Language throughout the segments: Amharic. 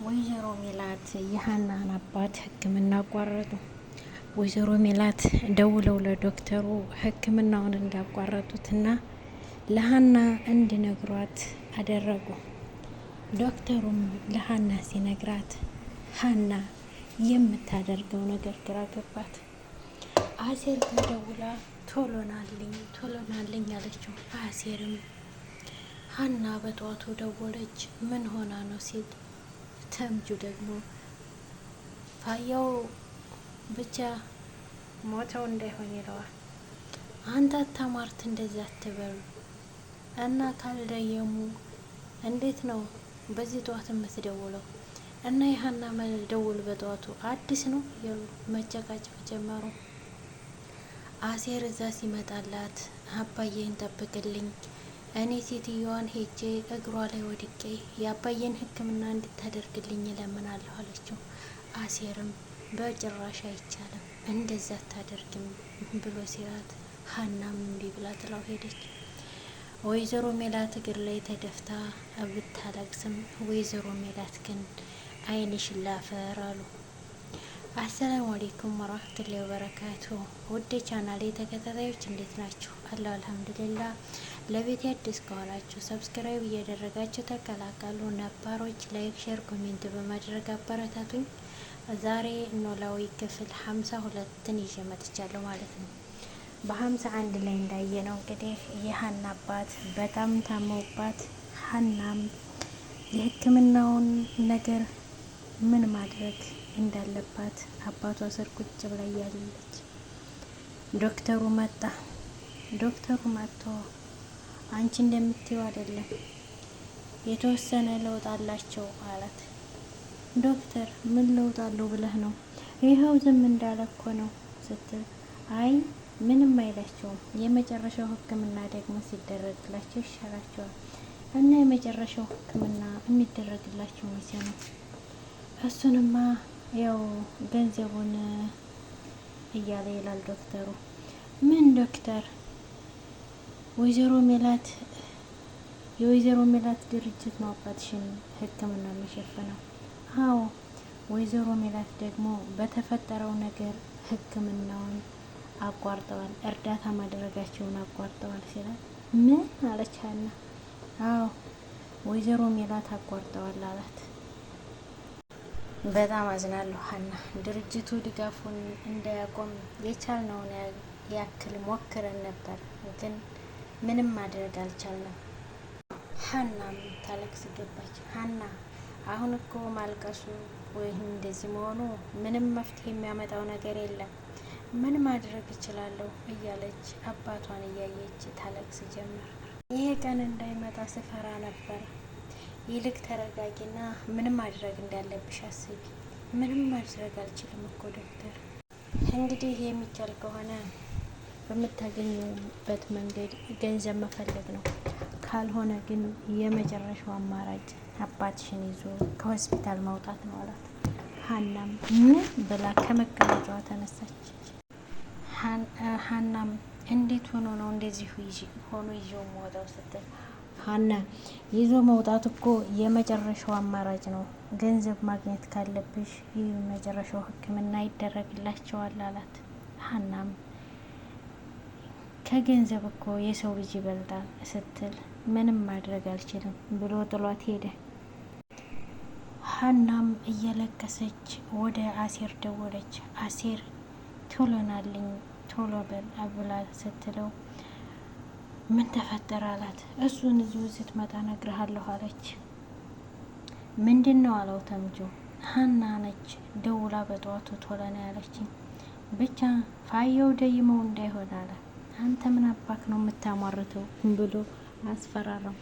ወይዘሮ ሜላት የሀናን አባት ሕክምና አቋረጡ። ወይዘሮ ሜላት ደውለው ለዶክተሩ ሕክምናውን እንዳቋረጡትና ለሀና እንዲነግሯት አደረጉ። ዶክተሩም ለሀና ሲነግራት ሀና የምታደርገው ነገር ግራ ገባት። አሴር ጋር ደውላ ቶሎናልኝ አለችው። አሴርም ሀና በጠዋቱ ደወለች፣ ምን ሆና ነው ሲል ተምጁ ደግሞ ፋያው ብቻ ሞተው እንዳይሆን ይለዋል። አንተ አታማርት እንደዛ አትበሉ እና ካልደየሙ እንዴት ነው በዚህ ጠዋት የምትደውለው? እና የሀና መደውል በጠዋቱ አዲስ ነው እያሉ መጨቃጨቅ ጀመሩ። አሴር እዛ ሲመጣላት አባዬን ጠብቅልኝ፣ እኔ ሴትዮዋን ሄጄ እግሯ ላይ ወድቄ የአባዬን ሕክምና እንድታደርግልኝ እለምናለሁ አለችው። አሴርም በጭራሽ አይቻልም እንደዛ አታደርግም ብሎ ሲላት ሀናም እምቢ ብላ ጥላው ሄደች። ወይዘሮ ሜላት እግር ላይ ተደፍታ ብታለቅስም ወይዘሮ ሜላት ግን አይንሽን ላፈር አሉ። አሰላሙ አሌይኩም ወራህመቱላሂ ወበረካቱ። ውድ ቻናሌ ተከታታዮች እንዴት ናችሁ? አለሁ አልሐምዱሊላህ። ለቤት አዲስ ከሆናችሁ ሰብስክራይብ እያደረጋችሁ ተቀላቀሉ። ነባሮች ላይክ፣ ሼር፣ ኮሜንት በማድረግ አበረታቱኝ። ዛሬ ኖላዊ ክፍል 52ን ይዤ መጥቻለሁ ማለት ነው። በ51 ላይ እንዳየነው እንግዲህ የሀና አባት በጣም ታመውባት ሀናም የሕክምናውን ነገር ምን ማድረግ እንዳለባት አባቷ ስር ቁጭ ብላ እያለች ዶክተሩ መጣ። ዶክተሩ መጥቶ አንቺ እንደምትይው አይደለም የተወሰነ ለውጥ አላቸው አላት። ዶክተር ምን ለውጥ አለው ብለህ ነው? ይኸው ዝም እንዳለ እኮ ነው ስትል አይ ምንም አይላቸውም፣ የመጨረሻው ሕክምና ደግሞ ሲደረግላቸው ይሻላቸዋል። እና የመጨረሻው ሕክምና የሚደረግላቸው መቼ ነው? እሱንማ ያው ገንዘቡን እያለ ይላል ዶክተሩ። ምን ዶክተር? የወይዘሮ ሜላት ድርጅት ነው አባትሽን ሕክምና የሚሸፍነው። አዎ፣ ወይዘሮ ሜላት ደግሞ በተፈጠረው ነገር ሕክምናውን አቋርጠዋል፣ እርዳታ ማድረጋቸውን አቋርጠዋል ሲላል ምን አለች ሀና? አዎ ወይዘሮ ሜላት አቋርጠዋል አላት። በጣም አዝናለሁ ሀና፣ ድርጅቱ ድጋፉን እንዳያቆም የቻልነውን ያክል ሞክረን ነበር፣ ግን ምንም ማድረግ አልቻልንም። ሀናም ታለቅስ ገባች። ሀና አሁን እኮ ማልቀሱ ወይም እንደዚህ መሆኑ ምንም መፍትሄ የሚያመጣው ነገር የለም፣ ምን ማድረግ እችላለሁ እያለች አባቷን እያየች ታለቅስ ጀመር። ይሄ ቀን እንዳይመጣ ስፈራ ነበር። ይልቅ ተረጋጊና ምንም ማድረግ እንዳለብሽ አስቢ። ምንም ማድረግ አልችልም እኮ ዶክተር። እንግዲህ የሚቻል ከሆነ በምታገኙበት መንገድ ገንዘብ መፈለግ ነው፣ ካልሆነ ግን የመጨረሻው አማራጭ አባትሽን ይዞ ከሆስፒታል ማውጣት ነው አላት። ሀናም ምን ብላ ከመቀመጫዋ ተነሳች። ሀናም እንዴት ሆኖ ነው እንደዚህ ሆኖ ይዤው መውጣው ስትል ሀና ይዞ መውጣት እኮ የመጨረሻው አማራጭ ነው፣ ገንዘብ ማግኘት ካለብሽ የመጨረሻው ሕክምና ይደረግላቸዋል አላት። ሀናም ከገንዘብ እኮ የሰው ልጅ ይበልጣል ስትል ምንም ማድረግ አልችልም ብሎ ጥሏት ሄደ። ሀናም እየለቀሰች ወደ አሴር ደወለች። አሴር ቶሎናልኝ ቶሎ በል ብላ ስትለው ምን ተፈጠረ አላት። እሱን እዚሁ ስትመጣ እነግርሃለሁ አለች። ምንድን ነው አለው ተምጁ። ሀና ነች ደውላ በጠዋቱ ቶሎ ነው ያለችኝ፣ ብቻ ፋየው ደይመው እንዳይሆን አለ። አንተ ምን አባክ ነው የምታሟርተው ብሎ አስፈራራው።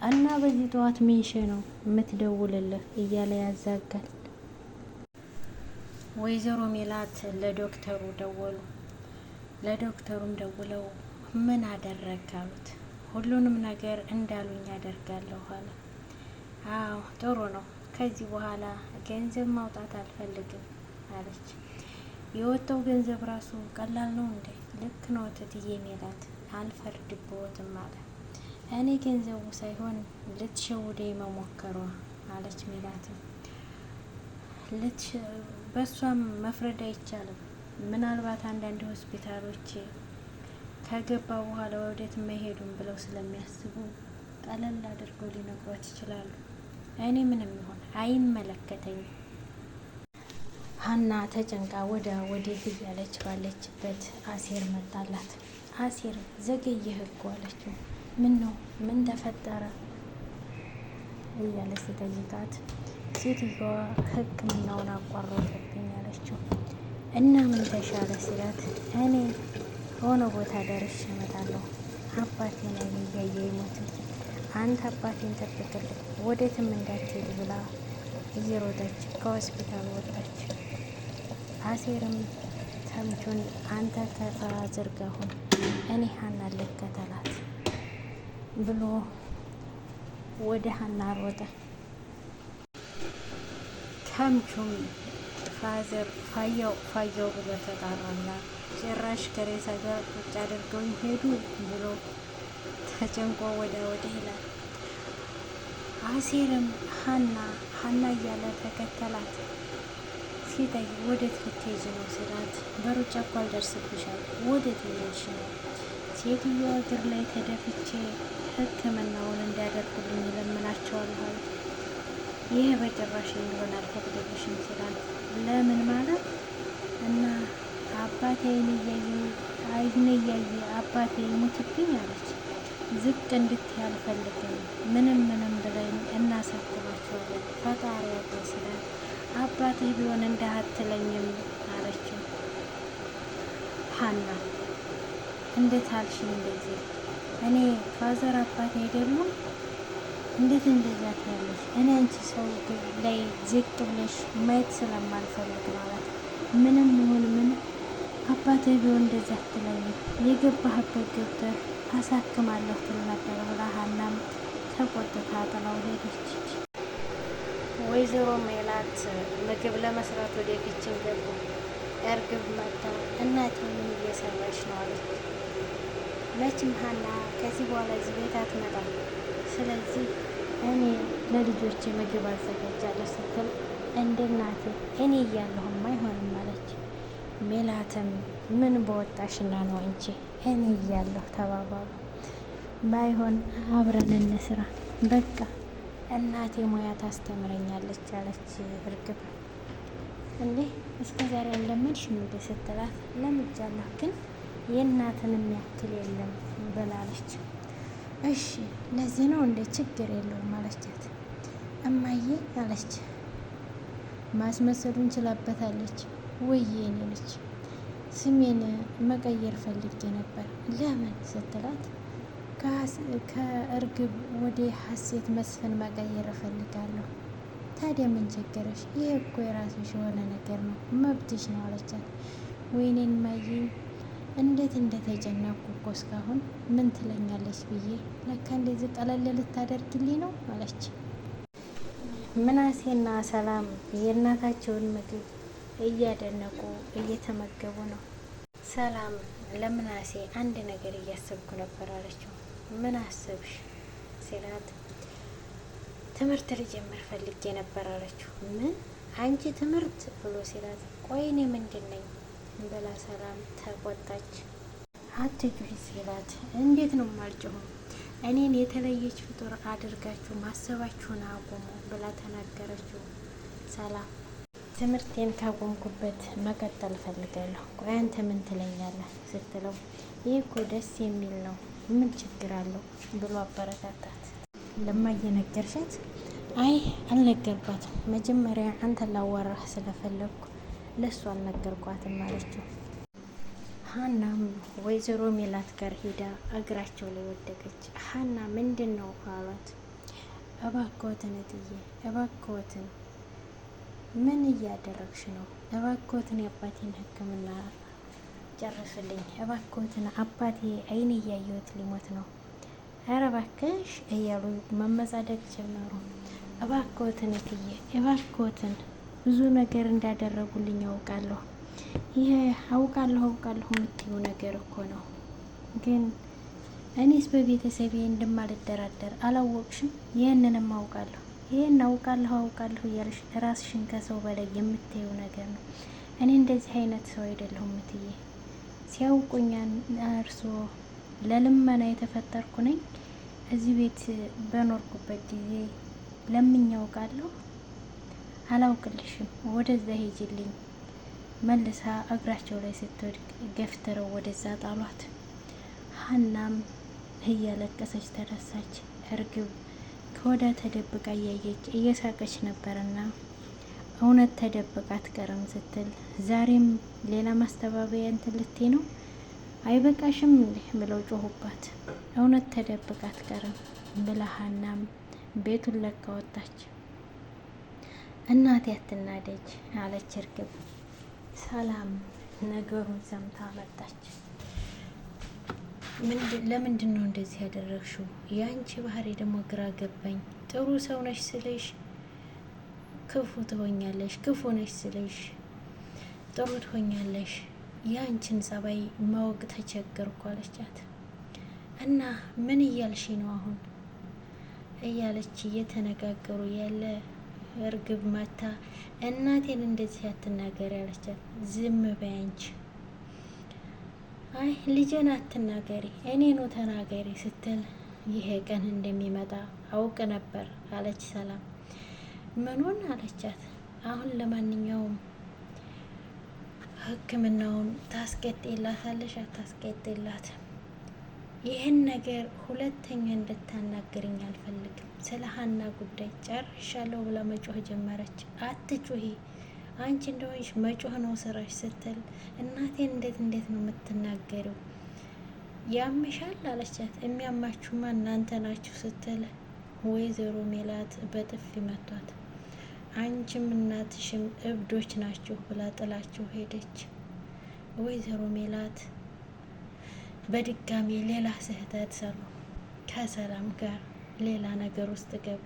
እና በዚህ ጠዋት ምንሽ ነው የምትደውልልህ እያለ ያዛጋል። ወይዘሮ ሜላት ለዶክተሩ ደወሉ። ለዶክተሩም ደውለው ምን አደረግ አሉት። ሁሉንም ነገር እንዳሉኝ አደርጋለሁ አለ። አዎ ጥሩ ነው፣ ከዚህ በኋላ ገንዘብ ማውጣት አልፈልግም አለች። የወጣው ገንዘብ ራሱ ቀላል ነው እንዴ? ልክ ነው እትዬ ሜላት፣ አልፈርድብዎትም አለ። እኔ ገንዘቡ ሳይሆን ልትሸውደኝ መሞከሯ አለች ሜላትም። በእሷም መፍረድ አይቻልም። ምናልባት አንዳንድ ሆስፒታሎች ከገባ በኋላ ወዴት መሄዱን ብለው ስለሚያስቡ ቀለል አድርገው ሊነግሯት ይችላሉ። እኔ ምንም ይሆን አይመለከተኝም። ሀና ተጨንቃ ወዴት እያለች ባለችበት አሴር መጣላት። አሴር ዘገየህ እኮ አለችው። ምን ነው ምን ተፈጠረ እያለ ሲጠይቃት ሴትዮዋ ሕክምናውን አቋረጡብኝ አለችው። እና ምን ተሻለ ሲላት እኔ ሆነ ቦታ ደርሼ እመጣለሁ፣ አባቴን አይኔ እያየ ይሞት፣ አንተ አባቴን ጠብቅልኝ፣ ወዴትም እንዳትሄድ ብላ እየሮጠች ከሆስፒታል ወጣች። አሴርም ተምቹን አንተ ከፋዘር ጋር ሁን፣ እኔ ሀና ልከተላት ብሎ ወደ ሀና ሮጠ። ተምቹም ፋዘር ፋያው ብሎ ተጣራና ጭራሽ ከሬሳ ጋር ቁጭ አድርገውኝ ሄዱ ብሎ ተጨንቆ ወደ ይላል። አሴርም ሀና እያለ ተከተላት። ሲጠይቅ ወዴት ልትሄጂ ነው ስላት በሩጫ እኮ አልደርስብሻል፣ ወዴት እየሄድሽ ነው? ሴትዮዋ እግር ላይ ተደፍቼ ሕክምናውን እንዲያደርጉልኝ እለምናቸዋለሁ። ይህ በጭራሽ የሚሆን አልፈቅድልሽም ስላት ለምን ማለት እና አባቴ አይኔ እያየ አባቴ ይሞትብኝ አለች። ዝቅ እንድትይ አልፈልግም፣ ምንም ብለን እናሳክማቸዋለን፣ ፈጣሪ ያለው ስላት አባትህ ቢሆን እንዳትለኝም አለችው። ሀና እንዴት አልሽኝ እንደዚህ? እኔ ፋዘር አባቴ አይደሉም? እንዴት እንደዛ ትያለሽ? እኔ አንቺ ሰው ላይ ዝቅ ብለሽ ማየት ስለማልፈልግ ማለት ምንም ይሁን ምን አባትህ ቢሆን እንደዛ አትለኝም፣ የገባህበት ገብተህ አሳክማለሁ ትል ነበር ብላ ሀናም ተቆጥታ ጥላው ሄደች። ወይዘሮ ሜላት ምግብ ለመስራት ወደ ኪችን ገቡ። እርግብ መጣ። እናቴ ምን እየሰራች ነው አለች። መቼም ሀና ከዚህ በኋላ እዚህ ቤት አትመጣም፣ ስለዚህ እኔ ለልጆቼ ምግብ አዘጋጃለሁ ስትል እንደ እናቴ እኔ እያለሁም አይሆንም አለች። ሜላትም ምን በወጣሽና ነው እንጂ እኔ እያለሁ ተባባሉ። ባይሆን አብረን እንስራ በቃ እናቴ ሙያ ታስተምረኛለች አለች እርግብ። እንዴ እስከ ዛሬ አልለመድሽ እንዴ ስትላት ለምጃለሁ፣ ግን የእናትን የሚያክል የለም ብላለች። እሺ ለዚህ ነው እንደ ችግር የለውም አለቻት። እማዬ አለች። ማስመሰሉን ችላበታለች። ወይዬ እኔ ልጅ ስሜን መቀየር ፈልጌ ነበር። ለምን ስትላት ከእርግብ ወደ ሀሴት መስፍን መቀየር እፈልጋለሁ። ታዲያ ምን ቸገረሽ? ይህ እኮ የራስሽ የሆነ ነገር ነው፣ መብትሽ ነው አለቻት። ወይኔን ማዬ እንዴት እንደተጨነኩ እኮ እስካሁን ምን ትለኛለች ብዬ ለካ እንደዚህ ቀለል ልታደርግልኝ ነው አለች። ምናሴና ሰላም የእናታቸውን ምግብ እያደነቁ እየተመገቡ ነው። ሰላም ለምናሴ አንድ ነገር እያሰብኩ ነበር አለችው። ምን አሰብሽ ሲላት ትምህርት ልጀምር ፈልጌ ነበር አለችው። ምን አንቺ ትምህርት ብሎ ሲላት ቆይ እኔ ምንድን ነኝ ብላ ሰላም ተቆጣች። አትጩሂ ሲላት እንዴት ነው ማልጭሁ? እኔን የተለየች ፍጡር አድርጋችሁ ማሰባችሁን አቁሙ ብላ ተናገረችው። ሰላም ትምህርቴን ካቆምኩበት መቀጠል ፈልጋለሁ፣ ቆይ አንተ ምን ትለኛለህ ስትለው ይህ እኮ ደስ የሚል ነው፣ ምን ችግር አለው ብሎ አበረታታት። ለማየ ነገርሻት? አይ አልነገርኳትም፣ መጀመሪያ አንተን ላዋራህ ስለፈለግኩ ለሱ አልነገርኳትም አለችው። ሀናም ወይዘሮ ሜላት ጋር ሄዳ እግራቸው ላይ ወደቀች። ሀና ምንድን ነው አሏት። እባክዎትን እትዬ እባክዎትን ምን እያደረግሽ ነው? እባክዎትን የአባቴን ሕክምና ጨርስልኝ፣ እባክዎትን አባቴ አይን እያየሁት ሊሞት ነው፣ ኧረ እባክሽ እያሉ መመጻደቅ ጀመሩ። እባክዎትን እትዬ እባክዎትን ብዙ ነገር እንዳደረጉልኝ ያውቃለሁ። ይሄ አውቃለሁ የምትይው ነገር እኮ ነው፣ ግን እኔስ በቤተሰቤ እንደማልደራደር አላወቅሽም? ይህንንም አውቃለሁ። ይሄን አውቃለሁ እያልሽ ራስሽን ከሰው በላይ የምታየው ነገር ነው። እኔ እንደዚህ አይነት ሰው አይደለሁም እትዬ። ሲያውቁኛን እርሶ ለልመና የተፈጠርኩ ነኝ። እዚህ ቤት በኖርኩበት ጊዜ ለምኝ አውቃለሁ? አላውቅልሽም። ወደዛ ሄጅልኝ። መልሳ እግራቸው ላይ ስትወድቅ ገፍትረው ወደዛ ጣሏት። ሀናም እያለቀሰች ተነሳች። እርግብ ከወዳ ተደብቃ እያየች እየሳቀች ነበርና እውነት ተደብቃ አትቀርም ስትል ዛሬም ሌላ ማስተባበያ እንትን ልትይ ነው አይበቃሽም እንዴ ብለው ጮሁባት። እውነት ተደብቃ አትቀርም ብላ ሀናም ቤቱን ለቃ ወጣች። እናቴ አትናደጅ አለች እርግብ። ሰላም ነገሩን ሰምታ መጣች። ለምንድን ነው እንደዚህ ያደረግሽው? የአንቺ ባህሪ ደግሞ ግራ ገባኝ። ጥሩ ሰው ነሽ ስልሽ ክፉ ትሆኛለሽ፣ ክፉ ነሽ ስልሽ ጥሩ ትሆኛለሽ። የአንቺን ጸባይ ማወቅ ተቸገርኩ አለቻት። እና ምን እያልሽ ነው አሁን እያለች እየተነጋገሩ ያለ እርግብ መታ እናቴን እንደዚህ አትናገሪ አለቻት። ዝም በይ አንቺ። አይ ልጄን አትናገሪ እኔኑ ተናገሪ ስትል ይሄ ቀን እንደሚመጣ አውቅ ነበር አለች ሰላም። ምኑን አለቻት። አሁን ለማንኛውም ሕክምናውን ታስቀጥላታለሽ አታስቀጥላት? ይህን ነገር ሁለተኛ እንድታናግርኝ አልፈልግም። ስለ ሀና ጉዳይ ጨርሻለሁ ብላ መጮህ ጀመረች። አትጩሂ አንቺ እንደሆንሽ መጮህ ነው ስራሽ ስትል እናቴን እንዴት ነው የምትናገሪው? ያምሻል አለቻት። የሚያማችሁማ እናንተ ናችሁ ስትል ወይዘሮ ሜላት በጥፊ መቷት። አንቺም እናትሽም እብዶች ናችሁ ብላ ጥላችሁ ሄደች። ወይዘሮ ሜላት በድጋሚ ሌላ ስህተት ሰሩ። ከሰላም ጋር ሌላ ነገር ውስጥ ገቡ።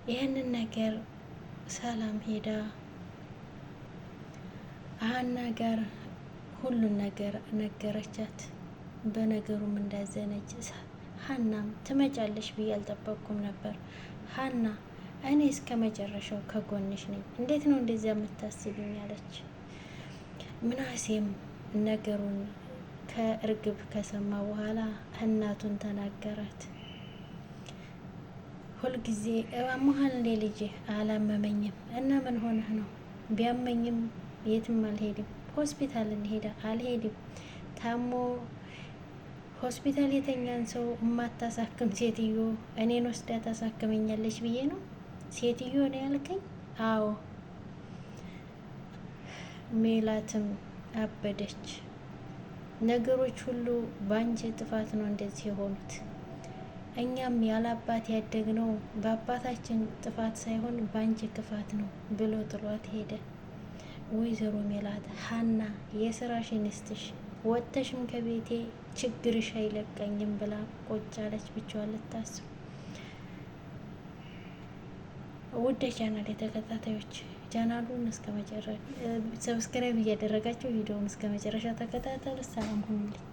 ይህንን ነገር ሰላም ሄዳ ሀና ጋር ሁሉን ነገር ነገረቻት። በነገሩም እንዳዘነች ሀናም ትመጫለሽ ብዬ አልጠበቅኩም ነበር። ሀና እኔ እስከ መጨረሻው ከጎንሽ ነኝ። እንዴት ነው እንደዚያ የምታስብኝ አለች። ምናሴም ነገሩን ከእርግብ ከሰማ በኋላ እናቱን ተናገራት። ሁልጊዜ አሞሃል እንዴ ልጄ? አላመመኝም። እና ምን ሆነህ ነው? ቢያመኝም የትም አልሄድም። ሆስፒታል እንሄዳ አልሄድም። ታሞ ሆስፒታል የተኛን ሰው እማታሳክም ሴትዮ እኔን ወስዳ ታሳክመኛለች ብዬ ነው? ሴትዮ ነው ያልከኝ? አዎ። ሜላትም አበደች። ነገሮች ሁሉ በአንቺ ጥፋት ነው እንደዚህ የሆኑት። እኛም ያላባት ያደግነው በአባታችን ጥፋት ሳይሆን በአንቺ ክፋት ነው ብሎ ጥሏት ሄደ። ወይዘሮ ሜላት ሀና የስራሽን ይስጥሽ፣ ወጥተሽም ከቤቴ ችግርሽ አይለቀኝም ብላ ቁጭ አለች ብቻዋን ልታስብ። ውድ ቻናል የተከታታዮች ቻናሉን እስከ መጨረሻ ሰብስክራይብ እያደረጋችሁ ቪዲዮውን እስከ መጨረሻ ተከታተሉ። ሰላም ሁኑልኝ።